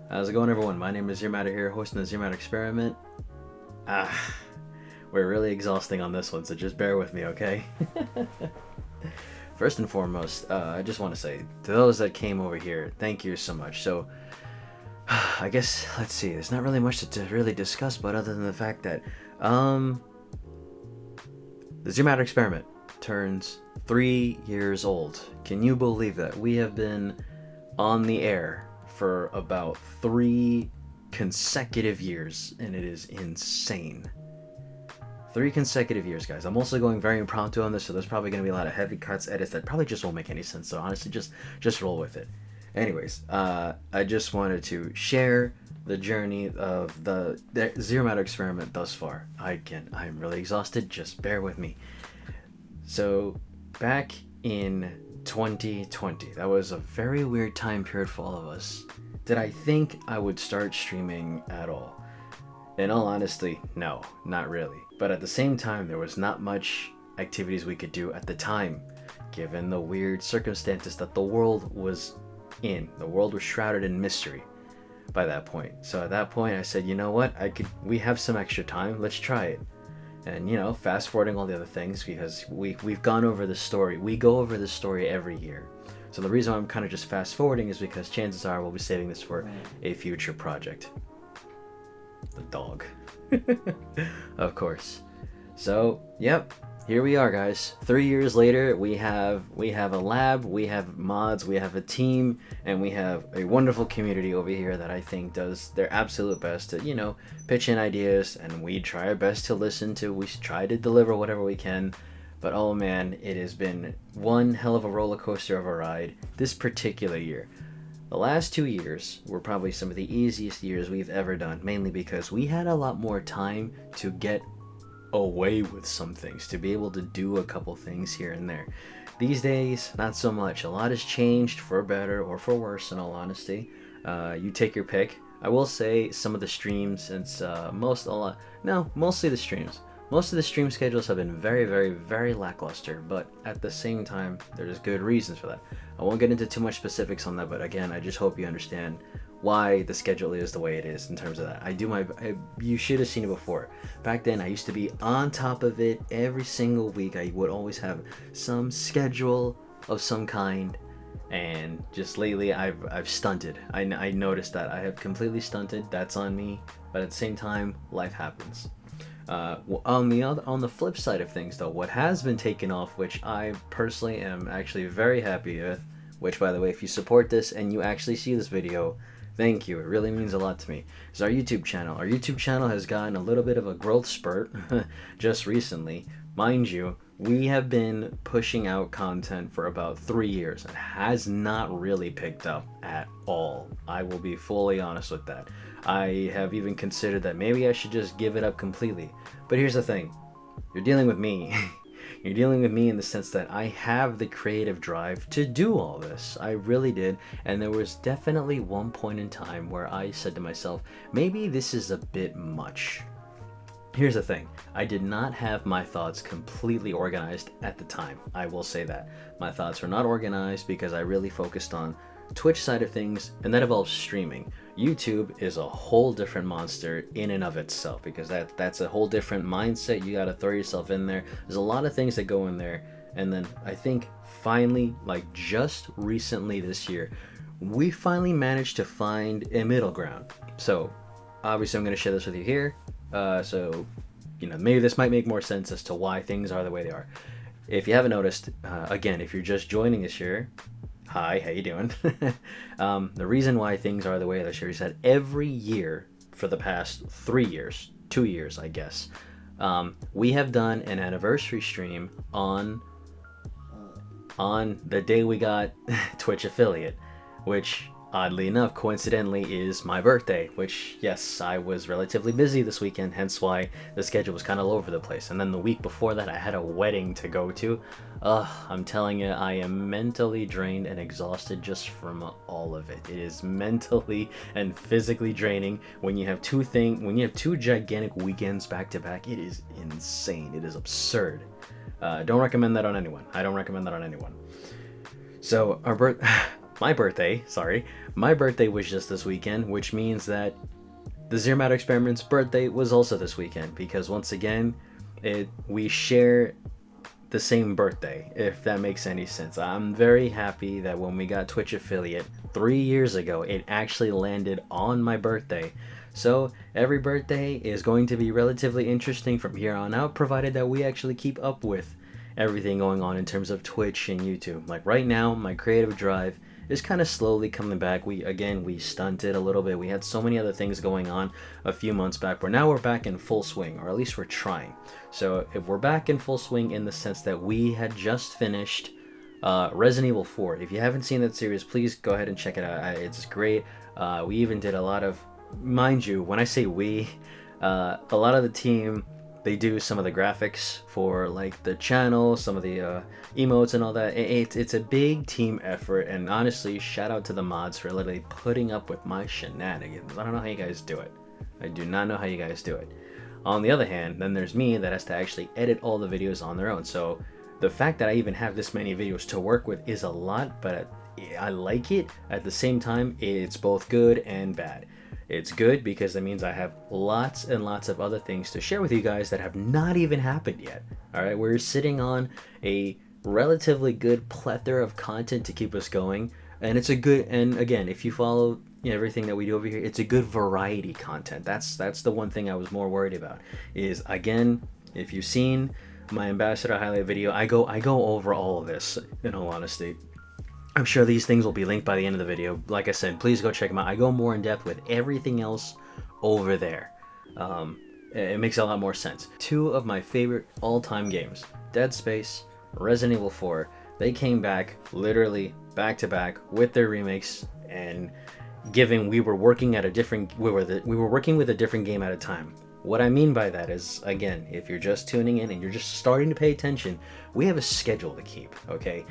How's it going, everyone? My name is ZEROMATTER here, hosting the ZEROMATTER Experiment. We're really exhausting on this one, so just bear with me, okay? First and foremost, I just want to say, to those that came over here, thank you so much. So, I guess, let's see, there's not really much to really discuss, but other than the fact that, the ZEROMATTER Experiment turns 3 years old. Can you believe that? We have been on the air for about 3 consecutive years, and it is insane. 3 consecutive years, guys. I'm also going very impromptu on this, so there's probably going to be a lot of heavy cuts, edits that probably just won't make any sense. So honestly, just roll with it. Anyways, I just wanted to share the journey of the ZEROMATTER Experiment thus far. I'm really exhausted. Just bear with me. So back in 2020, that was a very weird time period for all of us. Did I think I would start streaming at all? In all honesty, no, not really. But at the same time, there was not much activities we could do at the time, given the weird circumstances that the world was in. The world was shrouded in mystery by that point. So at that point, I said, you know what? We have some extra time. Let's try it. And fast forwarding all the other things, because we've gone over the story. We go over the story every year. So the reason why I'm kind of just fast forwarding is because chances are we'll be saving this for a future project. The dog. Of course. So, yep. Here we are, guys. 3 years later, we have a lab, we have mods, we have a team, and we have a wonderful community over here that I think does their absolute best to, pitch in ideas, and we try our best to listen to. We try to deliver whatever we can. But oh man, it has been one hell of a roller coaster of a ride this particular year. The last 2 years were probably some of the easiest years we've ever done, mainly because we had a lot more time to get away with some things, to be able to do a couple things here and there. These days, not so much. A lot has changed for better or for worse, in all honesty. You take your pick. I will say some of the streams, mostly the streams. Most of the stream schedules have been very, very, very lackluster, but at the same time, there's good reasons for that. I won't get into too much specifics on that, but again, I just hope you understand why the schedule is the way it is in terms of that. You should have seen it before. Back then, I used to be on top of it every single week. I would always have some schedule of some kind, and just lately, I've stunted. I noticed that I have completely stunted. That's on me, but at the same time, life happens. On the flip side of things, though, what has been taken off, which I personally am actually very happy with, which, by the way, if you support this and you actually see this video, thank you. It really means a lot to me. Is our YouTube channel. Our YouTube channel has gotten a little bit of a growth spurt just recently. Mind you, we have been pushing out content for about 3 years. It has not really picked up at all. I will be fully honest with that. I have even considered that maybe I should just give it up completely. But here's the thing. You're dealing with me. You're dealing with me in the sense that I have the creative drive to do all this. I really did. And there was definitely one point in time where I said to myself, maybe this is a bit much. Here's the thing. I did not have my thoughts completely organized at the time. I will say that. My thoughts were not organized because I really focused on Twitch side of things, and that involves streaming. YouTube is a whole different monster in and of itself, because that's a whole different mindset. You gotta throw yourself in there. There's a lot of things that go in there, and then I think finally, like just recently this year, we finally managed to find a middle ground. So obviously I'm gonna share this with you here. So maybe this might make more sense as to why things are the way they are. If you haven't noticed, again, if you're just joining us here, hi, how you doing? The reason why things are the way that Sherry said, every year for the past 3 years, 2 years, I guess, we have done an anniversary stream on the day we got Twitch affiliate, which oddly enough, coincidentally, is my birthday, which, yes, I was relatively busy this weekend, hence why the schedule was kind of all over the place. And then the week before that, I had a wedding to go to. I'm telling you, I am mentally drained and exhausted just from all of it. It is mentally and physically draining when you have two gigantic weekends back to back. It is insane. It is absurd. Don't recommend that on anyone. I don't recommend that on anyone. So my birthday, my birthday was just this weekend, which means that the Zero Matter Experiment's birthday was also this weekend, because once again, we share the same birthday, if that makes any sense. I'm very happy that when we got Twitch affiliate 3 years ago, it actually landed on my birthday. So every birthday is going to be relatively interesting from here on out, provided that we actually keep up with everything going on in terms of Twitch and YouTube. Like right now, my creative drive is kind of slowly coming back. We stunted a little bit. We had so many other things going on a few months back, but now we're back in full swing, or at least we're trying. So if we're back in full swing in the sense that we had just finished Resident Evil 4. If you haven't seen that series, please go ahead and check it out. It's great. We even did a lot of, mind you, when I say we, a lot of the team, they do some of the graphics for like the channel, some of the emotes and all that. It's a big team effort, and honestly, shout out to the mods for literally putting up with my shenanigans. I don't know how you guys do it. I do not know how you guys do it. On the other hand, then there's me that has to actually edit all the videos on their own. So the fact that I even have this many videos to work with is a lot, but I like it. At the same time, it's both good and bad. It's good because that means I have lots and lots of other things to share with you guys that have not even happened yet. All right, we're sitting on a relatively good plethora of content to keep us going, and it's a good, and again, if you follow everything that we do over here, it's a good variety content. That's the one thing I was more worried about. Is again, if you've seen my Ambassador highlight video, I go over all of this, in all honesty. I'm sure these things will be linked by the end of the video. Like I said, please go check them out. I go more in depth with everything else over there. It makes a lot more sense. 2 of my favorite all-time games, Dead Space, Resident Evil 4, they came back literally back to back with their remakes, and we were working with a different game at a time. What I mean by that is, again, if you're just tuning in and you're just starting to pay attention, we have a schedule to keep, okay?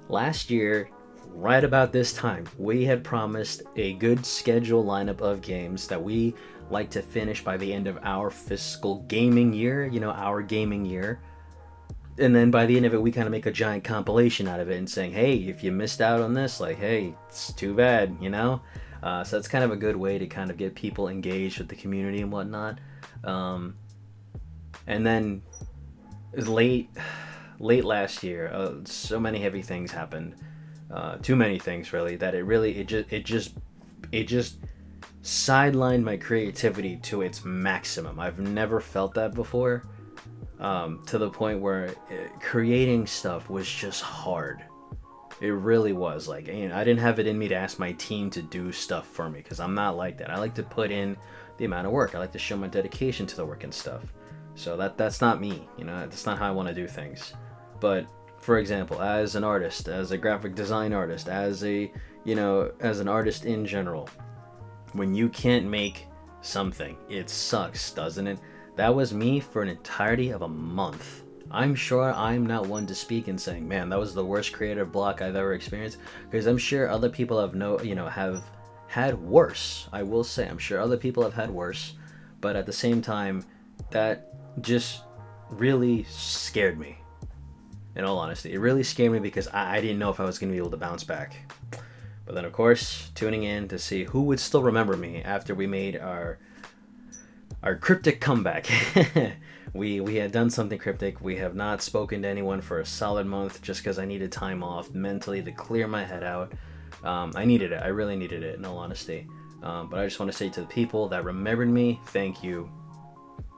Last year, right about this time, we had promised a good schedule lineup of games that we like to finish by the end of our fiscal gaming year, our gaming year. And then by the end of it, we kind of make a giant compilation out of it and saying, hey, if you missed out on this, like, hey, it's too bad, So that's kind of a good way to kind of get people engaged with the community and whatnot. And then late last year, so many heavy things happened. Too many things, really, that it just sidelined my creativity to its maximum. I've never felt that before, to the point where creating stuff was just hard. It really was. Like, I didn't have it in me to ask my team to do stuff for me, because I'm not like that. I like to put in the amount of work. I like to show my dedication to the work and stuff. So that's not me, that's not how I want to do things. But for example, as an artist, as a graphic design artist, as an artist in general, when you can't make something, it sucks, doesn't it? That was me for an entirety of a month. I'm sure I'm not one to speak and saying, man, that was the worst creative block I've ever experienced, because I'm sure other people have had worse. I will say, I'm sure other people have had worse, but at the same time, that just really scared me. In all honesty, it really scared me, because I didn't know if I was going to be able to bounce back. But then, of course, tuning in to see who would still remember me after we made our cryptic comeback. We had done something cryptic. We have not spoken to anyone for a solid month, just because I needed time off mentally to clear my head out. I needed it. I really needed it, in all honesty. But I just want to say to the people that remembered me, thank you.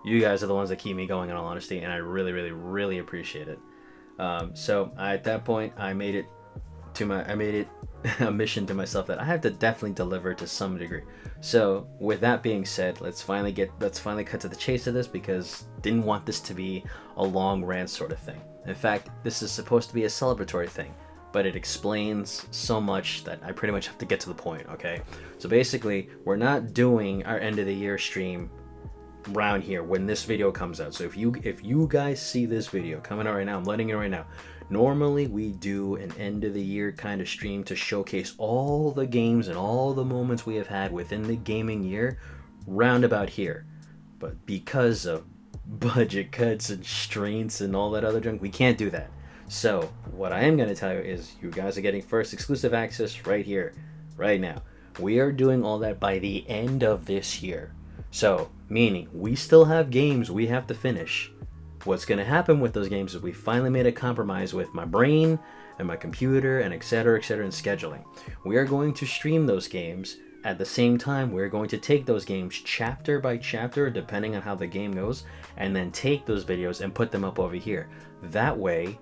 You guys are the ones that keep me going, in all honesty, and I really, really, really appreciate it. So at that point, I made it a mission to myself that I have to definitely deliver to some degree. So with that being said, let's finally cut to the chase of this, because didn't want this to be a long rant sort of thing. In fact, this is supposed to be a celebratory thing, but it explains so much that I pretty much have to get to the point, okay? So basically, we're not doing our end of the year stream around here when this video comes out. So if you guys see this video coming out right now, I'm letting you know right now, normally we do an end of the year kind of stream to showcase all the games and all the moments we have had within the gaming year round about here. But because of budget cuts and constraints and all that other junk, we can't do that. So what I am going to tell you is you guys are getting first exclusive access right here, right now. We are doing all that by the end of this year. So, meaning we still have games we have to finish. What's going to happen with those games is we finally made a compromise with my brain and my computer and etc and scheduling. We are going to stream those games. At the same time, we're going to take those games chapter by chapter, depending on how the game goes, and then take those videos and put them up over here. That way,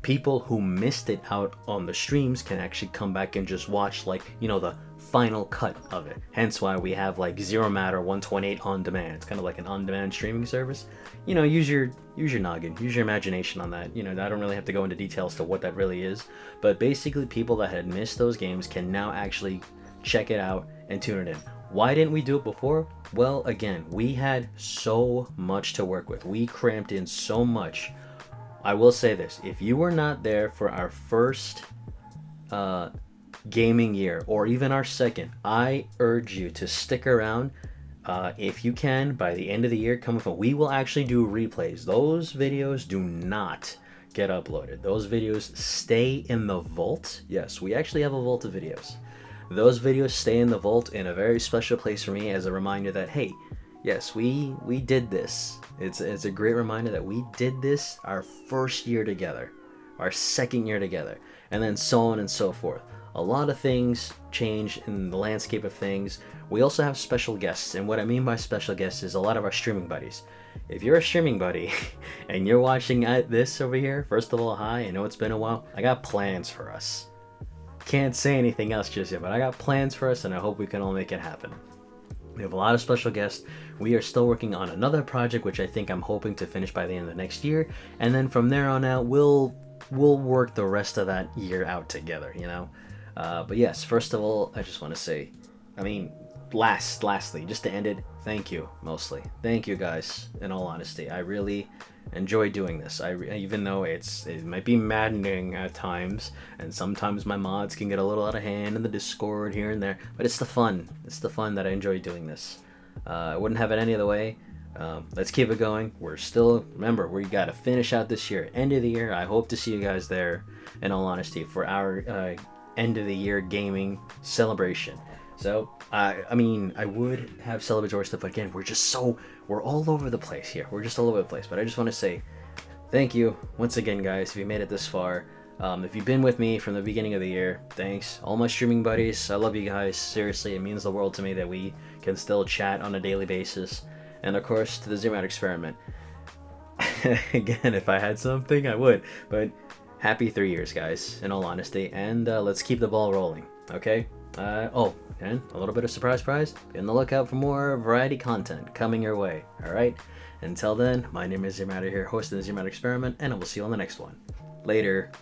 people who missed it out on the streams can actually come back and just watch, like, you know, the final cut of it. Hence why we have like ZEROMATTER 128 on demand. It's kind of like an on-demand streaming service. You know, use your noggin, use your imagination on that. You know, I don't really have to go into details to what that really is, but basically people that had missed those games can now actually check it out and tune it in. Why didn't we do it before? Well, again, we had so much to work with. We cramped in so much. I will say this, if you were not there for our first gaming year, or even our second, I urge you to stick around. If you can, by the end of the year, come with me. We will actually do replays. Those videos do not get uploaded. Those videos stay in the vault. Yes, we actually have a vault of videos. Those videos stay in the vault in a very special place for me as a reminder that, hey, yes, we did this. It's a great reminder that we did this our first year together, our second year together, and then so on and so forth. A lot of things change in the landscape of things. We also have special guests, and what I mean by special guests is a lot of our streaming buddies. If you're a streaming buddy and you're watching this over here, first of all, hi, I know it's been a while. I got plans for us. Can't say anything else just yet, but I got plans for us, and I hope we can all make it happen. We have a lot of special guests. We are still working on another project, which I think I'm hoping to finish by the end of the next year, and then from there on out, we'll work the rest of that year out together, you know? But yes, first of all, I just want to say, I mean, lastly, just to end it, thank you, mostly. Thank you guys, in all honesty. I really enjoy doing this. Even though it might be maddening at times, and sometimes my mods can get a little out of hand in the Discord here and there, but it's the fun. It's the fun that I enjoy doing this. I wouldn't have it any other way. Let's keep it going. We're still, remember, we got to finish out this year, end of the year. I hope to see you guys there, in all honesty, for our end of the year gaming celebration. So I mean, I would have celebratory stuff, but again, we're all over the place here. We're just all over the place. But I just want to say thank you once again, guys, if you made it this far. If you've been with me from the beginning of the year, thanks. All my streaming buddies, I love you guys. Seriously, it means the world to me that we can still chat on a daily basis. And of course, to the ZEROMATTER experiment. Again, if I had something, I would. But happy 3 years, guys, in all honesty. And let's keep the ball rolling, okay? Oh, and a little bit of surprise prize. Be on the lookout for more variety content coming your way, alright? Until then, my name is ZEROMATTER here, hosting the ZEROMATTER experiment, and I will see you on the next one. Later.